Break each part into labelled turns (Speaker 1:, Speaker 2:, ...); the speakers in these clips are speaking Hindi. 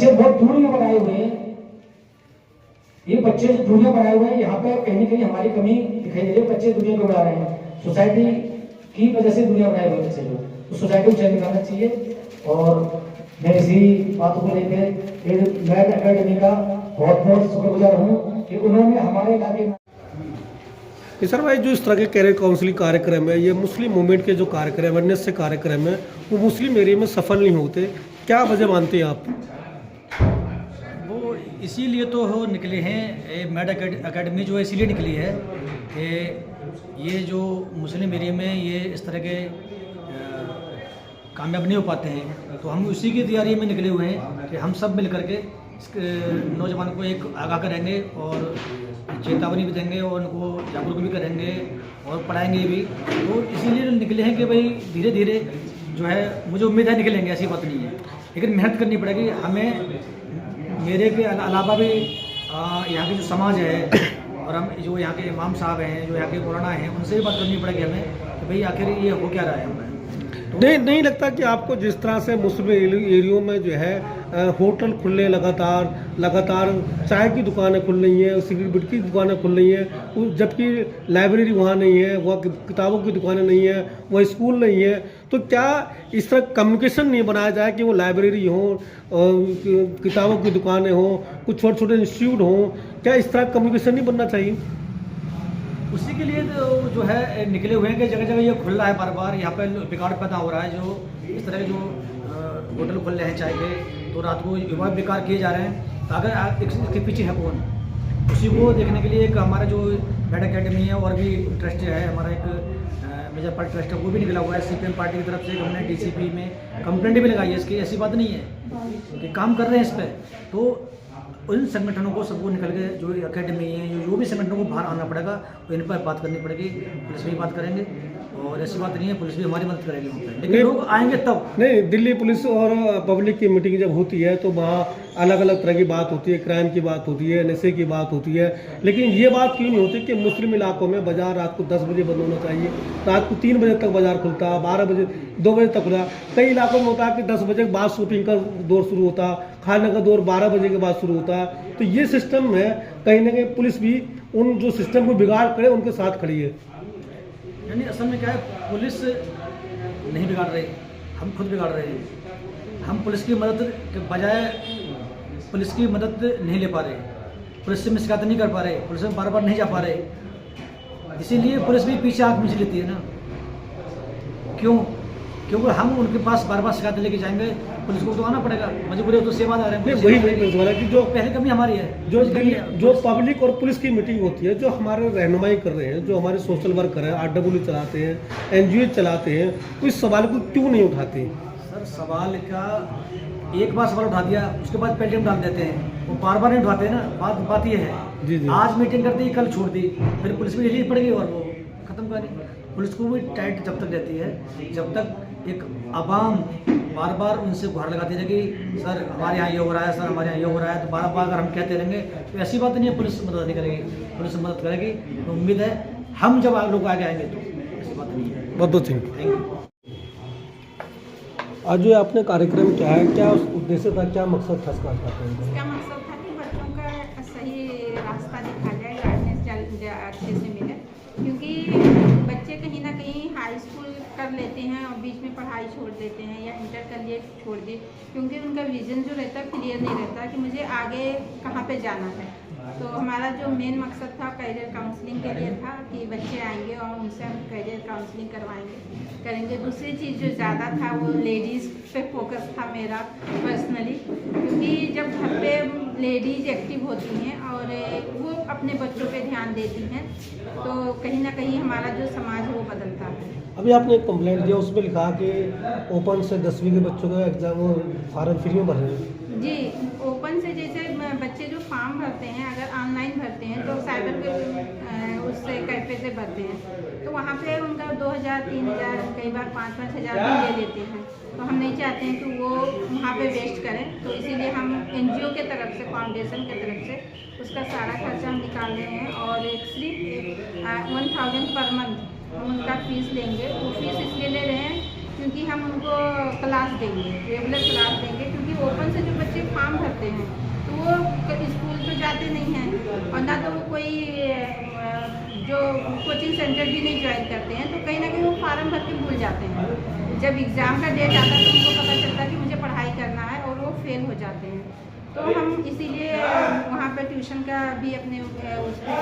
Speaker 1: बच्चे बहुत दूरियां बनाए हुए हैं, ये बच्चे जो दूरियां बनाए हुए हैं, यहाँ पे कहीं ना कहीं हमारी कमी दिखाई दे रही है। बच्चे दुनिया को बना रहे हैं, सोसाइटी की वजह से दुनिया बनाए हुए बच्चे लोग, तो सोसाइटी को चेंज करना चाहिए। और मैं इसी बातों को लेकर मैड एकेडमी का बहुत बहुत शुक्रगुजार हूँ कि उन्होंने हमारे इलाके में।
Speaker 2: सर भाई, जो इस तरह के कैरियर काउंसलिंग कार्यक्रम है, ये मुस्लिम मूवमेंट के जो कार्यक्रम अवेयरनेस से कार्यक्रम है, वो मुस्लिम एरिया में सफल नहीं होते, क्या वजह मानते हैं आप?
Speaker 3: वो इसीलिए तो हो निकले हैं, मैड एकेडमी जो है इसीलिए निकली है कि ये जो मुस्लिम एरिया में ये इस तरह के कामयाब नहीं हो पाते हैं, तो हम उसी की तैयारी में निकले हुए हैं कि हम सब मिल करके नौजवान को एक आगाह करेंगे और चेतावनी भी देंगे और उनको जागरूक भी करेंगे और पढ़ाएंगे भी। तो इसीलिए निकले हैं कि भाई धीरे धीरे जो है, मुझे उम्मीद है निकलेंगे, ऐसी बात नहीं है, लेकिन मेहनत करनी पड़ेगी हमें। मेरे के अलावा भी यहाँ की जो समाज है और हम जो यहाँ के इमाम साहब हैं, जो यहाँ के मौलाना हैं, उनसे भी बात करनी पड़ेगी हमें कि भाई आखिर ये हो क्या रहा है हमें।
Speaker 2: नहीं लगता कि आपको जिस तरह से मुस्लिम एरियो में जो है होटल खुल रहे लगातार चाय की दुकानें खुल रही हैं, सिगरेट की दुकानें खुल रही हैं, जबकि लाइब्रेरी वहाँ नहीं है, वहाँ किताबों की दुकानें नहीं है, वहाँ स्कूल नहीं है, तो क्या इस तरह कम्युनिकेशन नहीं बनाया जाए कि वो लाइब्रेरी हो, किताबों की दुकानें हों, कुछ छोटे छोटे इंस्टीट्यूट हों, क्या इस तरह कम्युनिकेशन नहीं बनना चाहिए?
Speaker 3: उसी के लिए तो जो है निकले हुए हैं कि जगह जगह ये खुल रहा है, बार बार यहाँ पे बिगाड़ पैदा हो रहा है। जो इस तरह के जो होटल खुल रहे हैं चाय के, तो रात को युवा बेकार किए जा रहे हैं। तो अगर इसके पीछे है कौन, उसी को देखने के लिए एक हमारा जो मैड एकेडमी है और भी ट्रस्ट है, हमारा एक मेजर पार्टी ट्रस्ट है, वो भी निकला हुआ है सीपीएम पार्टी की तरफ से। हमने डीसीपी में कंप्लेंट भी लगाई है इसकी, ऐसी बात नहीं है कि काम कर रहे हैं इस पर। तो उन संगठनों को सबको निकल के जो एकेडमी है, जो भी संगठनों को बाहर आना पड़ेगा, तो इन पर बात करनी पड़ेगी। पुलिस भी बात करेंगे और ऐसी बात नहीं है, पुलिस भी हमारी मदद करेगी वहाँ पे, लेकिन लोग आएंगे तब।
Speaker 2: नहीं, दिल्ली पुलिस और पब्लिक की मीटिंग जब होती है तो वहाँ अलग अलग तरह की बात होती है, क्राइम की बात होती है, नशे की बात होती है, लेकिन ये बात क्यों नहीं होती कि मुस्लिम इलाकों में बाजार रात को 10 बजे बंद होना चाहिए, रात को 3 बजे तक बाजार खुलता है, 12 बजे 2 बजे तक खुला। कई इलाकों में होता है कि 10 बजे के बाद शॉपिंग का दौर शुरू होता, खाने का दौर 12 बजे के बाद शुरू होता है। तो ये सिस्टम है, कहीं ना कहीं पुलिस भी उन जो सिस्टम को बिगाड़ करे उनके साथ खड़ी है।
Speaker 3: यानी असल में क्या है, पुलिस नहीं बिगाड़ रही, हम खुद बिगाड़ रहे हैं। हम पुलिस की मदद के बजाय पुलिस की मदद नहीं ले पा रहे, पुलिस से शिकायत नहीं कर पा रहे, पुलिस में बार बार नहीं जा पा रहे, इसीलिए पुलिस भी पीछे आंख मीच लेती है ना। क्यों? क्योंकि हम उनके पास बार बार शिकायत लेके जाएंगे, पुलिस को तो आना पड़ेगा, मजबूरी तो सेवादार है।
Speaker 2: वही कि जो
Speaker 3: पहले कमी हमारी है,
Speaker 2: जो पब्लिक और पुलिस की मीटिंग होती है, जो हमारे रहनुमाई कर रहे हैं, जो हमारे सोशल वर्कर हैं, RW चलाते हैं, NGO चलाते हैं, तो इस सवाल को क्यों नहीं उठाते?
Speaker 3: सर सवाल का एक बार सवाल उठा दिया, उसके बाद पेल्टियम डाल देते हैं, वो बार बार नहीं उठाते ना। बात ये है,
Speaker 2: जी।
Speaker 3: आज मीटिंग कर दी, कल छोड़ दी, फिर पुलिस भी रिलीज पड़ गई और वो खत्म कर दी। पुलिस को भी टाइट जब तक रहती है, जब तक एक आवाम बार बार उनसे गुहार लगाती रहेगी, सर हमारे यहाँ ये हो रहा है, सर हमारे यहाँ ये हो रहा है, तो बार बार अगर हम कहते रहेंगे तो ऐसी बात नहीं है पुलिस मदद नहीं करेगी, पुलिस मदद करेगी। तो उम्मीद है हम जब लोग आगे आएंगे तो ऐसी बात नहीं है।
Speaker 2: बहुत बहुत थैंक यू। आज जो आपने कार्यक्रम किया है, क्या उस उद्देश्य था, क्या मकसद था इसका?
Speaker 4: इसका मकसद था कि बच्चों का सही रास्ता दिखा जाए, गाइडेंस अच्छे से मिले, क्योंकि बच्चे कहीं ना कहीं हाई स्कूल कर लेते हैं और बीच में पढ़ाई छोड़ देते हैं या इंटर कर लिए छोड़ दिए, क्योंकि उनका विजन जो रहता है क्लियर नहीं रहता कि मुझे आगे कहाँ पे जाना है। तो हमारा जो मेन मकसद था कैरियर काउंसलिंग के लिए था कि बच्चे आएंगे और उनसे हम कैरियर काउंसलिंग करेंगे। दूसरी चीज़ जो ज़्यादा था वो लेडीज़ पे फोकस था मेरा पर्सनली, क्योंकि जब घर पे लेडीज़ एक्टिव होती हैं और वो अपने बच्चों पे ध्यान देती हैं, तो कहीं ना कहीं हमारा जो समाज है वो बदलता है।
Speaker 2: अभी आपने एक कंप्लेंट दिया, उसमें लिखा कि ओपन से 10वीं के बच्चों का एग्जाम फॉर्म फ्री में भर रहे हैं।
Speaker 4: जी, ओपन से जैसे बच्चे जो फॉर्म भरते हैं, अगर ऑनलाइन भरते हैं तो साइबर के उससे कैफे से भरते हैं, तो वहाँ पे उनका 2000, 3000, कई बार 5-5 हज़ार भी ले लेते हैं। तो हम नहीं चाहते हैं कि वो वहाँ पे वेस्ट करें, तो इसीलिए हम NGO के तरफ से, फाउंडेशन के तरफ से उसका सारा खर्चा हम निकाल रहे हैं और सिर्फ 1000 पर मंथ हम उनका फीस लेंगे। वो फीस इसलिए ले रहे हैं क्योंकि हम उनको क्लास देंगे, रेगुलर क्लास देंगे, क्योंकि ओपन से जो बच्चे फॉर्म भरते हैं तो वो स्कूल तो जाते नहीं हैं और ना तो वो कोई जो कोचिंग सेंटर भी नहीं ज्वाइन करते हैं, तो कहीं ना कहीं वो फार्म भर के भूल जाते हैं। जब एग्ज़ाम का डेट आता है तो उनको पता चलता है कि मुझे पढ़ाई करना है और वो फेल हो जाते हैं। तो हम इसीलिए वहाँ पे ट्यूशन का भी अपने उस पर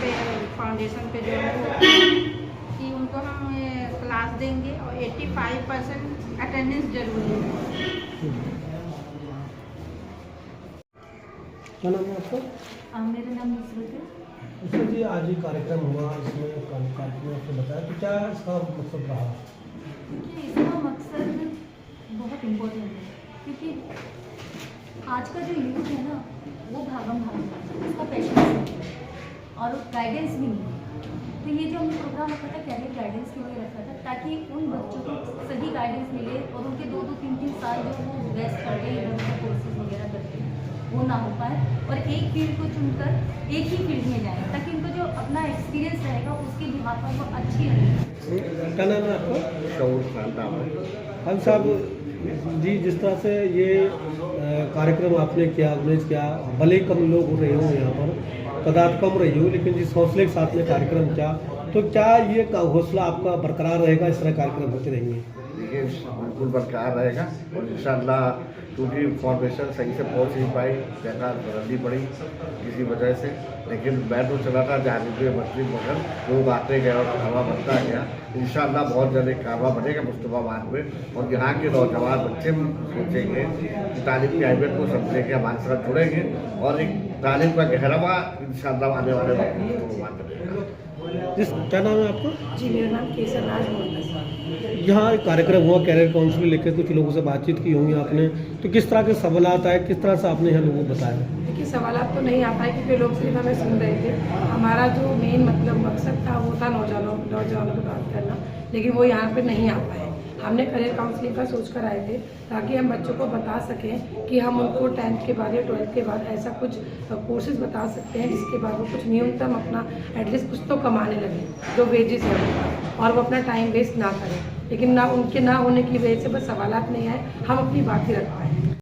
Speaker 4: पे फाउंडेशन पे जो है कि उनको हम क्लास देंगे और 85% अटेंडेंस जरूरी है।
Speaker 2: क्या नाम है आपका?
Speaker 5: मेरा नाम नुसरत है।
Speaker 2: उसमें जी आज ही कार्यक्रम हुआ, इसमें कार्यक्रम आपने बताया तो क्या इसका मकसद रहा?
Speaker 5: देखिए, इसका मकसद बहुत इम्पोर्टेंट है क्योंकि आज का जो यूथ है ना वो भागम भाग उसको पैशन नहीं है और गाइडेंस भी नहीं है। तो ये जो हमने प्रोग्राम रखा था कैरियर गाइडेंस के लिए रखा था ताकि उन बच्चों को सही गाइडेंस मिले और उनके 2-2, 3-3 साल जो वो वेस्ट कर रहे हैं इधर कोर्सेज वगैरह करते हैं वो ना हो पाए और एक फील्ड को चुनकर एक ही फील्ड में जाए ताकि उनको जो अपना एक्सपीरियंस रहेगा उसके बिहार पर वो अच्छी रहेगी।
Speaker 2: क्या नाम है आपका? हम साहब जी, जिस तरह से ये कार्यक्रम आपने किया, ऑर्गेनाइज किया, भले कम लोग रहे हो यहाँ पर, तादाद कम रही हो, लेकिन जिस हौसले के साथ में कार्यक्रम किया, तो क्या ये हौसला आपका बरकरार रहेगा? इस तरह कार्यक्रम होते रहेंगे?
Speaker 6: देखिए, बिल्कुल बरकरार रहेगा और इंशाअल्लाह क्योंकि फाउंडेशन सही से पहुंच नहीं पाई, जगह बदलनी पड़ी किसी वजह से, लेकिन मैं तो चला था जाने पे मछली मगर लोग आते गए और कारवा बनता गया। इंशाअल्लाह बहुत जल्द एक कारवा बनेगा मुस्तफाबाद में और यहाँ के नौजवान बच्चे भी सोचेंगे कि तालीम की अहमियत को समझेंगे, हमारे साथ जुड़ेंगे और एक तालीम का गहरावा इंशाअल्लाह आने वाले वक्त में मुस्तफाबाद बनेगा।
Speaker 2: क्या नाम है आपका?
Speaker 7: जी, मेरा नाम केसर राज मोहम्मद।
Speaker 2: यहाँ एक कार्यक्रम हुआ, कैरियर काउंसिल लेकर कुछ लोगों से बातचीत की होंगी आपने, तो किस तरह के सवालात आए, किस तरह से आपने यहाँ लोगों को बताया?
Speaker 7: देखिए, सवालात तो नहीं आ पाए क्योंकि लोग सिर्फ हमें सुन रहे थे। हमारा जो मेन मतलब मकसद था वो था नौजवानों को बात करना, लेकिन वो यहाँ पे नहीं आ पाए। हमने करियर काउंसलिंग का सोच कर आए थे ताकि हम बच्चों को बता सकें कि हम उनको 10th के बाद या 12th के बाद ऐसा कुछ कोर्सेज बता सकते हैं जिसके बाद वो कुछ न्यूनतम अपना एटलीस्ट कुछ तो कमाने लगे जो वेजेस है उनका, और वो अपना टाइम वेस्ट ना करें। लेकिन ना उनके ना होने की वजह से बस सवालात नहीं आए, हम अपनी बात ही रख पाए।